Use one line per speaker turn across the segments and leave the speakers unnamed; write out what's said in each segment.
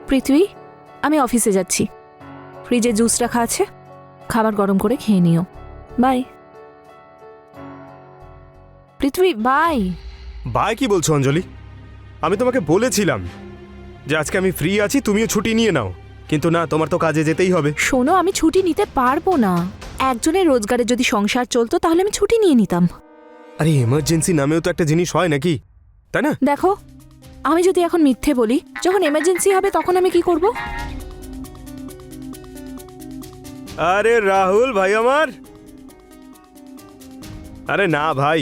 পৃথ্বী, আমি অফিসে যাচ্ছি। ফ্রিজে জুস রাখা আছে, খাবার গরম করে খেয়ে নিও। বাই। পৃথ্বী, বাই।
বাই কি বলছো অঞ্জলি? আমি তোমাকে বলেছিলাম যে আজকে আমি ফ্রি আছি, তুমিও ছুটি নিয়ে নাও, কিন্তু না, তোমার তো কাজে যেতেই হবে।
শোনো, আমি ছুটি নিতে পারবো না। একজনের রোজগারে যদি সংসার চলতো তাহলে আমি ছুটি নিয়ে নিতাম।
আরে এমার্জেন্সি নামেও তো একটা জিনিস হয় নাকি, তাই না?
দেখো, আমি যদি এখন মিথ্যে বলি, যখন এমার্জেন্সি হবে তখন আমি কি করব?
আরে রাহুল ভাই আমার, আরে না ভাই,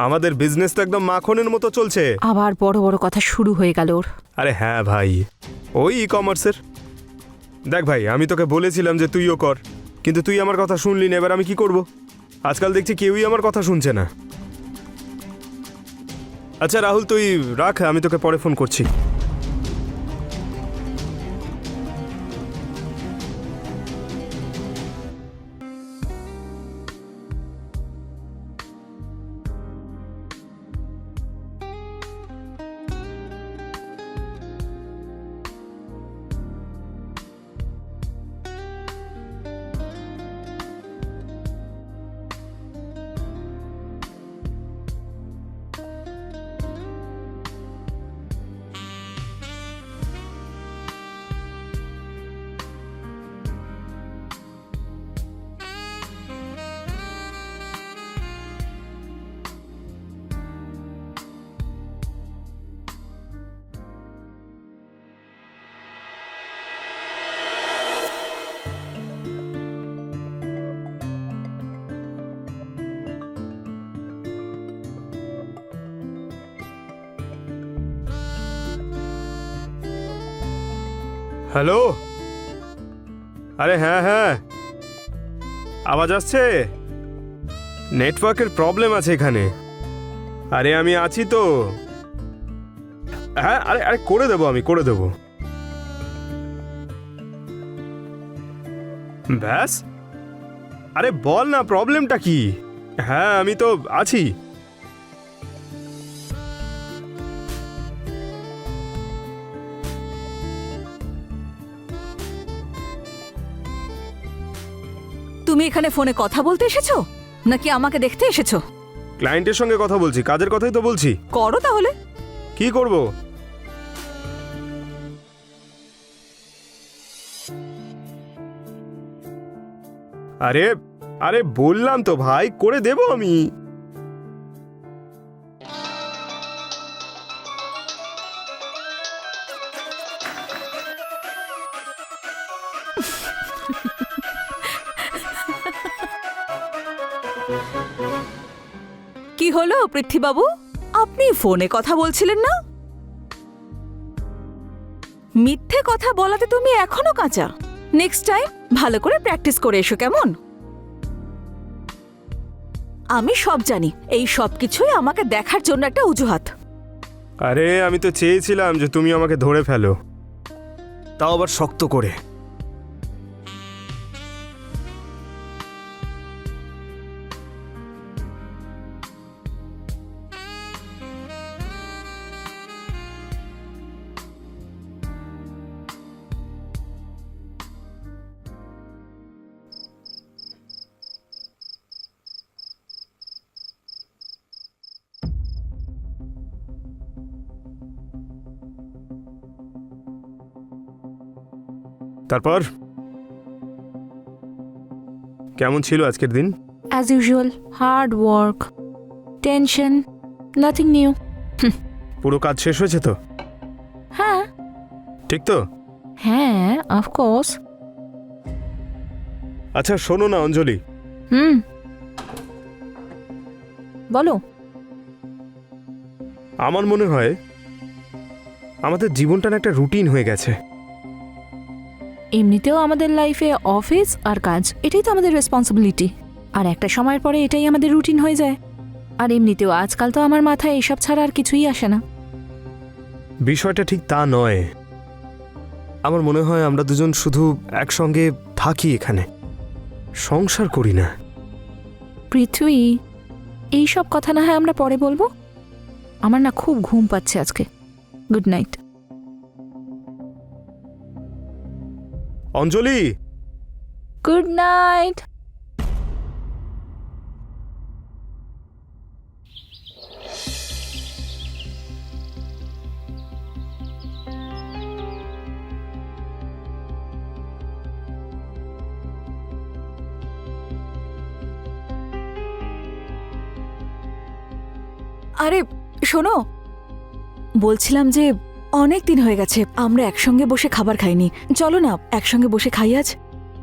আমাদের বিজনেস তো একদম মাখনের মতো চলছে।
আবার বড় বড় কথা শুরু হয়ে গেল ওর।
আরে হ্যাঁ ভাই, ওই ই কমার্সের। দেখ ভাই, আমি তোকে বলেছিলাম যে তুইও কর, কিন্তু তুই আমার কথা শুনলি না। এবার আমি কি করব? আজকাল দেখছি কেউই আমার কথা শুনছে না। আচ্ছা রাহুল, তুই রাখ, আমি তোকে পরে ফোন করছি। হ্যালো, আরে হ্যাঁ হ্যাঁ, আওয়াজ আসছে? নেটওয়ার্কের প্রবলেম আছে এখানে। আরে আমি আছি তো। হ্যাঁ, আরে আরে করে দেবো, আমি করে দেবো। ব্যাস, আরে বল না, প্রবলেমটা কি? হ্যাঁ, আমি তো আছি।
তুমি এখানে ফোনে কথা বলতে এসেছো নাকি আমাকে দেখতে এসেছো?
ক্লায়েন্টের সঙ্গে কথা বলছি, কাজের কথাই তো বলছি।
করো তাহলে।
কি করব? আরে আরে বললাম তো ভাই, করে দেবো আমি।
কি হলো পৃথ্বীবাবু, আপনি ফোনে কথা বলছিলেন না? মিথ্যে কথা বলাতে তুমি এখনো কাঁচা। নেক্সট টাইম ভালো করে প্র্যাকটিস করে এসো, কেমন? আমি সব জানি, এই সব কিছুই আমাকে দেখার জন্য একটা অজুহাত।
আরে আমি তো চেয়েছিলাম যে তুমি আমাকে ধরে ফেলো, তাও আবার শক্ত করে। তারপর কেমন ছিল আজকের দিন?
As usual, hard work, tension, nothing new.
পুরো কাজ শেষ হয়েছে তো?
হ্যাঁ
ঠিক তো?
হ্যাঁ, অফকোর্স।
আচ্ছা শোনো না অঞ্জলি,
বলো।
আমার মনে হয় আমাদের জীবনটা না একটা রুটিন হয়ে গেছে।
এমনিতেও আমাদের লাইফে অফিস আর কাজ, এটাই তো আমাদের রেসপন্সিবিলিটি। আর একটা সময়ের পরে এটাই আমাদের রুটিন হয়ে যায়। আর এমনিতেও আজকাল তো আমার মাথায় এসব ছাড়া আর কিছুই আসে না।
বিষয়টা ঠিক তা নয়। আমার মনে হয় আমরা দুজন শুধু একসঙ্গে থাকি এখানে, সংসার করি না।
পৃথ্বী, এই সব কথা না হয় আমরা পরে বলবো। আমার না খুব ঘুম পাচ্ছে আজকে। Good night.
Anjali,
good night.
আরে শোনো, বলছিলাম যে অনেক দিন হয়ে গেছে আমরা একসঙ্গে বসে খাবার খাইনি। চলো না একসঙ্গে বসে খাই আজ।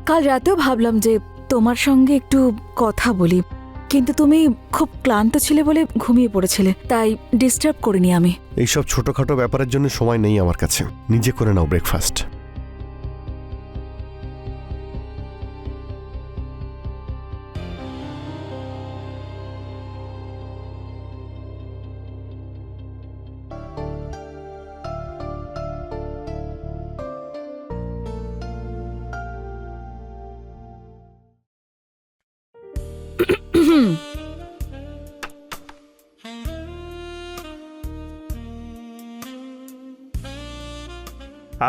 কাল রাতেও ভাবলাম যে তোমার সঙ্গে একটু কথা বলি, কিন্তু তুমি খুব ক্লান্ত ছিলে বলে ঘুমিয়ে পড়েছিলে, তাই ডিস্টার্ব করিনি আমি।
এইসব ছোটখাটো ব্যাপারের জন্য সময় নেই আমার কাছে। নিজে করে নাও ব্রেকফাস্ট।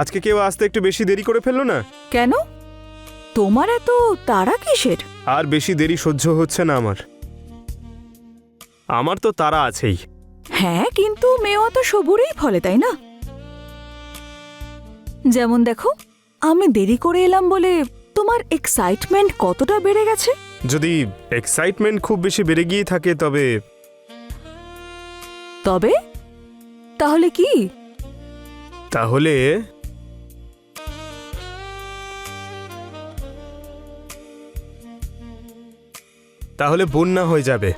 আজকে কেউ আসতে একটু বেশি দেরি করে ফেললো না?
কেন? তোমার এত তাড়া কিসের?
আর বেশি দেরি সহ্য হচ্ছে না আমার। আমার তো তাড়া আছেই।
হ্যাঁ, কিন্তু মেয়েও তো সবুরেই ফলে, তাই না? যেমন দেখো, আমি দেরি করে এলাম বলে তোমার এক্সাইটমেন্ট কতটা বেড়ে গেছে।
যদি এক্সাইটমেন্ট খুব বেশি বেড়ে গিয়ে থাকে তবে
তবে তাহলে কি?
তাহলে তাহলে বন্যা হয়ে যাবে।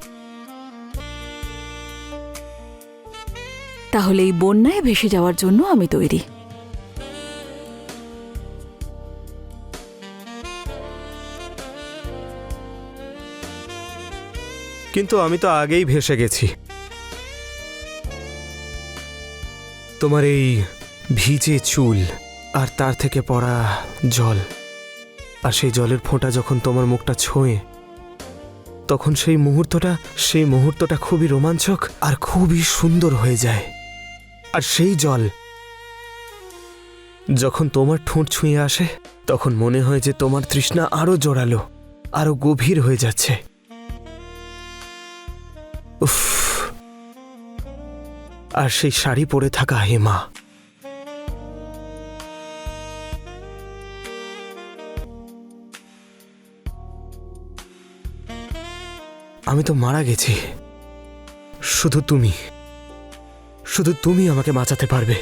তাহলে এই বন্যায় ভেসে যাওয়ার জন্য আমি তৈরি।
কিন্তু আমি তো আগেই ভেসে গেছি। তোমার এই ভিজে চুল আর তার থেকে পড়া জল, আর সেই জলের ফোঁটা যখন তোমার মুখটা ছোঁয়ে, তখন সেই মুহূর্তটা খুবই রোমাঞ্চক আর খুবই সুন্দর হয়ে যায়। আর সেই জল যখন তোমার ঠোঁট ছুঁয়ে আসে, তখন মনে হয় যে তোমার তৃষ্ণা আরো জোরালো, আরো গভীর হয়ে যাচ্ছে। উফ! আর সেই শাড়ি পরে থাকা হেমা, আমি তো মারা গেছি। শুধু তুমি আমাকে বাঁচাতে পারবে।